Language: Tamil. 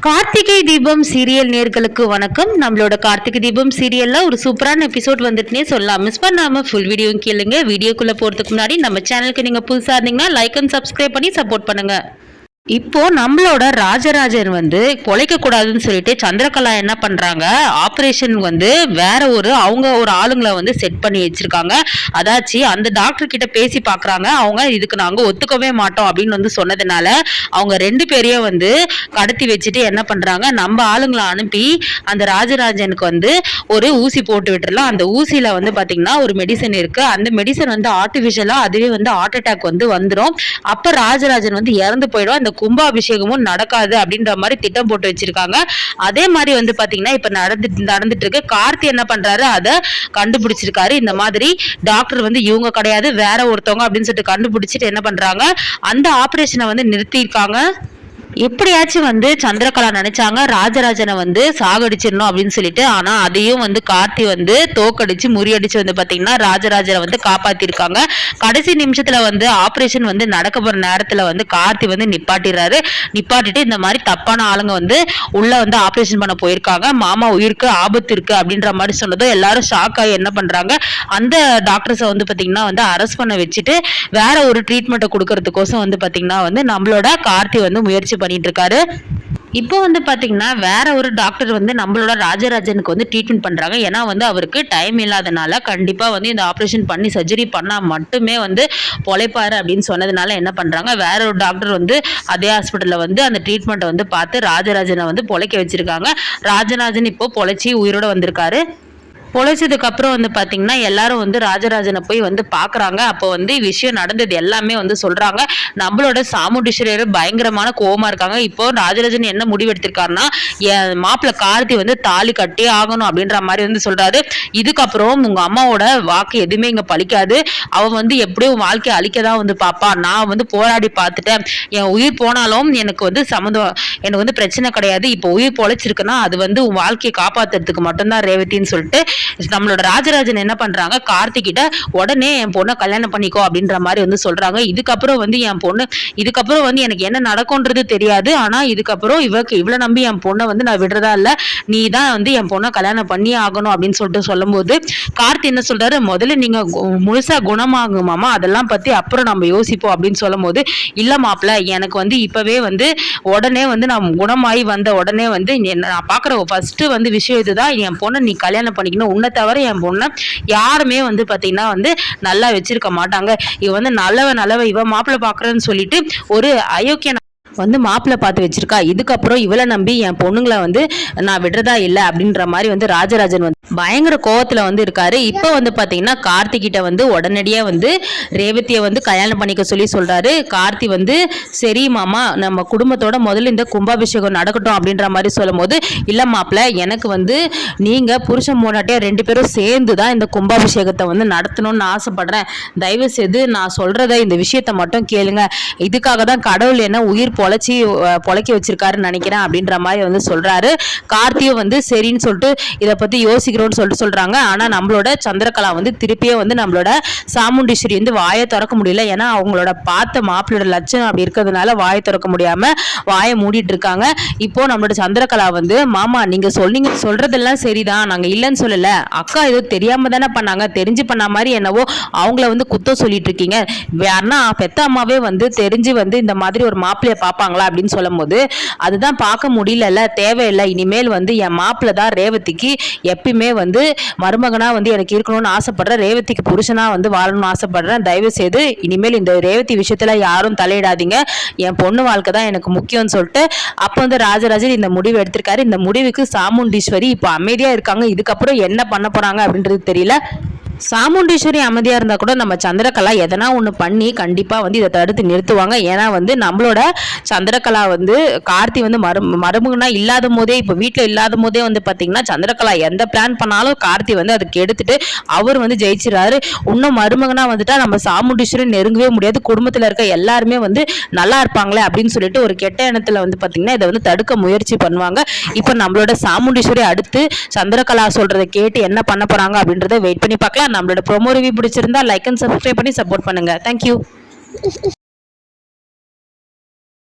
கார்த்திகை தீபம் சீரியல் நேர்களுக்கு வணக்கம். நம்மளோட கார்த்திகை தீபம் சீரியல்ல ஒரு சூப்பரான எபிசோட் வந்துட்டுனே சொல்லலாம். மிஸ் பண்ணாம ஃபுல் வீடியோ கேளுங்க. வீடியோக்குள்ள போறதுக்கு முன்னாடி நம்ம சேனலுக்கு நீங்க புதுசா இருந்தீங்கன்னா லைக் அண்ட் சப்ஸ்கிரைப் பண்ணி சப்போர்ட் பண்ணுங்க. இப்போ நம்மளோட ராஜராஜன் வந்து பொழைக்க கூடாதுன்னு சொல்லிட்டு சந்திரகலா என்ன பண்றாங்க, ஆபரேஷன் வந்து வேற அவங்க ஒரு ஆளுங்களை வந்து செட் பண்ணி வச்சிருக்காங்க. அதாச்சு அந்த டாக்டர் கிட்ட பேசி பாக்குறாங்க. அவங்க இதுக்கு நாங்க ஒத்துக்கவே மாட்டோம் அப்படின்னு வந்து சொன்னதுனால அவங்க ரெண்டு பேரையும் வந்து கடத்தி வச்சுட்டு என்ன பண்றாங்க, நம்ம ஆளுங்களை அனுப்பி அந்த ராஜராஜனுக்கு வந்து ஒரு ஊசி போட்டு விட்டுறலாம். அந்த ஊசியில வந்து பாத்தீங்கன்னா ஒரு மெடிசன் இருக்கு. அந்த மெடிசன் வந்து ஆர்டிபிஷியலா அதுவே வந்து ஹார்ட் அட்டாக் வந்து வந்துடும். அப்ப ராஜராஜன் வந்து இறந்து போயிடும். அந்த கும்பாபிஷேகமும் நடக்காது அப்படின்ற மாதிரி திட்டம் போட்டு வச்சிருக்காங்க. அதே மாதிரி வந்து பாத்தீங்கன்னா இப்ப நடந்துட்டு இருக்கு. கார்த்தி என்ன பண்றாரு, அதை கண்டுபிடிச்சிருக்காரு. இந்த மாதிரி டாக்டர் வந்து இவங்க கிடையாது வேற ஒருத்தவங்க அப்படின்னு சொல்லிட்டு கண்டுபிடிச்சிட்டு என்ன பண்றாங்க, அந்த ஆபரேஷனை வந்து நிறுத்தியிருக்காங்க. எப்படியாச்சும் வந்து சந்திரகலா நினைச்சாங்க ராஜராஜனை வந்து சாகடிச்சிடணும் அப்படின்னு சொல்லிட்டு. ஆனா அதையும் வந்து கார்த்தி வந்து தோக்கடிச்சு முறியடிச்சு வந்து பாத்தீங்கன்னா ராஜராஜனை வந்து காப்பாத்திருக்காங்க. கடைசி நிமிஷத்துல வந்து ஆபரேஷன் வந்து நடக்க போற நேரத்துல வந்து கார்த்தி வந்து நிப்பாட்டிட்டு இந்த மாதிரி தப்பான ஆளுங்க வந்து உள்ள வந்து ஆபரேஷன் பண்ண போயிருக்காங்க, மாமா உயிருக்கு ஆபத்து இருக்கு அப்படின்ற மாதிரி சொன்னதும் எல்லாரும் ஷாக் ஆகி என்ன பண்றாங்க, அந்த டாக்டர்ஸை வந்து பாத்தீங்கன்னா வந்து அரெஸ்ட் பண்ண வச்சுட்டு வேற ஒரு ட்ரீட்மெண்ட்டை கொடுக்கறதுக்கோசம் வந்து பாத்தீங்கன்னா வந்து நம்மளோட கார்த்தி வந்து முயற்சி பண்ணிட்டு இருக்காரு. இப்போ வந்து பாத்தீங்கன்னா வேற ஒரு டாக்டர் வந்து நம்மளோட ராஜராஜனுக்கு வந்து ட்ரீட்மெண்ட் பண்றாங்க. ஏன்னா வந்து அவருக்கு டைம் இல்லாதனால கண்டிப்பா வந்து இந்த ஆபரேஷன் பண்ணி சர்ஜரி பண்ணா மட்டுமே வந்து பொழைப்பாரு அப்படின்னு சொன்னதுனால என்ன பண்றாங்க, வேற ஒரு டாக்டர் வந்து அதே ஹாஸ்பிட்டல்ல வந்து அந்த ட்ரீட்மெண்ட்டை வந்து பார்த்து ராஜராஜனை வந்து பொழைக்க வச்சிருக்காங்க. ராஜராஜன் இப்போ பொழைச்சி உயிரோட வந்திருக்காரு. பொழைச்சதுக்கு அப்புறம் வந்து பாத்தீங்கன்னா எல்லாரும் வந்து ராஜராஜனை போய் வந்து பாக்குறாங்க. அப்போ வந்து விஷயம் நடந்தது எல்லாமே வந்து சொல்றாங்க. நம்மளோட சாமுண்டீஸ்வரர் பயங்கரமான கோவமா இருக்காங்க. இப்போ ராஜராஜன் என்ன முடிவெடுத்திருக்காருன்னா, என் மாப்பிள்ள கார்த்தி வந்து தாலி கட்டியே ஆகணும் அப்படின்ற மாதிரி வந்து சொல்றாரு. இதுக்கப்புறம் உங்க அம்மாவோட வாக்கு எதுவுமே இங்க பலிக்காது. அவன் வந்து எப்படியும் வாழ்க்கையை அழிக்கதான் வந்து பாப்பா. நான் வந்து போராடி பார்த்துட்டேன். என் உயிர் போனாலும் எனக்கு வந்து எனக்கு வந்து பிரச்சனை கிடையாது. இப்போ உயிர் பொழைச்சிருக்குன்னா அது வந்து உன் வாழ்க்கையை காப்பாத்துறதுக்கு மட்டும்தான் ரேவதின்னு சொல்லிட்டு நம்மளோட ராஜராஜன் என்ன பண்றாங்க, கார்த்திகிட்ட உடனே என் பொண்ணை கல்யாணம் பண்ணிக்கோ அப்படின்ற மாதிரி வந்து சொல்றாங்க. இதுக்கப்புறம் வந்து என் பொண்ணு இதுக்கப்புறம் வந்து எனக்கு என்ன நடக்கும்ன்றது தெரியாது. ஆனா இதுக்கப்புறம் இவ்வளவு நம்பி என் பொண்ணை வந்து நான் விடுறதா இல்ல, நீ தான் வந்து என் பொண்ணை கல்யாணம் பண்ணி ஆகணும் அப்படின்னு சொல்லிட்டு சொல்லும் போது கார்த்தி என்ன சொல்றாரு, முதல்ல நீங்க முழுசா குணமாகும் மாமா, அதெல்லாம் பத்தி அப்புறம் நம்ம யோசிப்போம் அப்படின்னு சொல்லும் போது, இல்ல மாப்பிள்ள எனக்கு வந்து இப்பவே வந்து உடனே வந்து நான் குணமாயி வந்த உடனே வந்து நான் பாக்குற ஃபர்ஸ்ட் வந்து விஷயம் இதுதான், என் பொண்ணை நீ கல்யாணம் பண்ணிக்கணும். உன்னை தவிர என் பொண்ணை யாருமே வந்து பாத்தீங்கன்னா வந்து நல்லா வச்சிருக்க மாட்டாங்க. இவ வந்து நல்லவ இவ மாப்பிள்ளை பாக்குறேன்னு சொல்லிட்டு ஒரு அயோக்கிய வந்து மாப்பிள்ளை பார்த்து வச்சிருக்கா. இதுக்கப்புறம் இவளை நம்பி என் பொண்ணுங்களை வந்து நான் விடுறதா இல்லை அப்படின்ற மாதிரி வந்து ராஜராஜன் வந்து பயங்கர கோவத்துல வந்து இருக்காரு. இப்போ வந்து பாத்தீங்கன்னா கார்த்திகிட்ட வந்து உடனடியா வந்து ரேவதியை வந்து கல்யாணம் பண்ணிக்க சொல்லி சொல்றாரு. கார்த்தி வந்து சரி மாமா, நம்ம குடும்பத்தோட முதல்ல இந்த கும்பாபிஷேகம் நடக்கட்டும் அப்படின்ற மாதிரி சொல்லும் போது, இல்ல மாப்பிள்ள எனக்கு வந்து நீங்க புருஷன் மூணாட்டியா ரெண்டு பேரும் சேர்ந்து தான் இந்த கும்பாபிஷேகத்தை வந்து நடத்தணும்னு ஆசைப்படுறேன். தயவு செய்து நான் சொல்றத இந்த விஷயத்த மட்டும் கேளுங்க. இதுக்காக தான் கடவுள் என்ன உயிர் பொழைக்க வச்சிருக்காருன்னு நினைக்கிறேன் அப்படின்ற மாதிரி வந்து சொல்றாரு. கார்த்தியும் வந்து சரின்னு சொல்லிட்டு இதை பத்தி யோசிக்கிறோம்னு சொல்லிட்டு சொல்றாங்க. ஆனா நம்மளோட சந்திரகலா வந்து திருப்பியே வந்து நம்மளோட சாமுண்டீஸ்வரி வந்து வாயை திறக்க முடியல. ஏன்னா அவங்களோட பார்த்த மாப்பிளோட லட்சணம் அப்படி இருக்கிறதுனால வாயை திறக்க முடியாம வாயை மூடிட்டு இருக்காங்க. இப்போ நம்மளோட சந்திரகலா வந்து, மாமா நீங்க சொல்றதெல்லாம் சரிதான், நாங்க இல்லைன்னு சொல்லல, அக்கா ஏதோ தெரியாம தானே பண்ணாங்க, தெரிஞ்சு பண்ண மாதிரி என்னவோ அவங்கள வந்து குத்தம் சொல்லிட்டு இருக்கீங்க. வேறனா பெத்த அம்மாவே வந்து தெரிஞ்சு வந்து இந்த மாதிரி ஒரு மாப்பிள்ளைய பாப்பாங்களா அப்படின்னு சொல்லும் போது, அதுதான் பார்க்க முடியல, தேவையில்லை. இனிமேல் வந்து என் மாப்பிள்ள தான் ரேவதிக்கு எப்பயுமே வந்து மருமகனா வந்து எனக்கு இருக்கணும்னு ஆசைப்படுறேன், ரேவதிக்கு புருஷனா வந்து வாழணும்னு ஆசைப்படுறேன். தயவு செய்து இனிமேல் இந்த ரேவதி விஷயத்துல யாரும் தலையிடாதீங்க, என் பொண்ணு வாழ்க்கை தான் எனக்கு முக்கியம்னு சொல்லிட்டு அப்போ வந்து ராஜராஜன் இந்த முடிவு எடுத்திருக்காரு. இந்த முடிவுக்கு சாமுண்டீஸ்வரி இப்போ அமைதியா இருக்காங்க. இதுக்கப்புறம் என்ன பண்ண போறாங்க அப்படின்றது தெரியல. சாமுண்டீஸ்வரி அமைதியா இருந்தா கூட நம்ம சந்திரகலா எதனா ஒண்ணு பண்ணி கண்டிப்பா வந்து இதை தடுத்து நிறுத்துவாங்க. ஏன்னா வந்து நம்மளோட சந்திரகலா வந்து கார்த்தி வந்து மருமகனா இல்லாத போதே, இப்ப வீட்டுல இல்லாத போதே வந்து பாத்தீங்கன்னா சந்திரகலா எந்த பிளான் பண்ணாலும் கார்த்தி வந்து அதுக்கு எடுத்துட்டு அவர் வந்து ஜெயிச்சிடாரு. இன்னும் மருமகனா வந்துட்டா நம்ம சாமுண்டீஸ்வரி நெருங்கவே முடியாது, குடும்பத்துல இருக்க எல்லாருமே வந்து நல்லா இருப்பாங்களே அப்படின்னு சொல்லிட்டு ஒரு கெட்ட எண்ணத்துல வந்து பாத்தீங்கன்னா இதை வந்து தடுக்க முயற்சி பண்ணுவாங்க. இப்ப நம்மளோட சாமுண்டீஸ்வரி அடுத்து சந்திரகலா சொல்றதை கேட்டு என்ன பண்ண போறாங்க அப்படின்றத வெயிட் பண்ணி பார்க்கலாம். நம்மளோட ப்ரோமோ ரிவ்யூ பிடிச்சிருந்தா லைக் அண்ட் சப்ஸ்கிரைப் பண்ணி சப்போர்ட் பண்ணுங்க. தேங்க்யூ.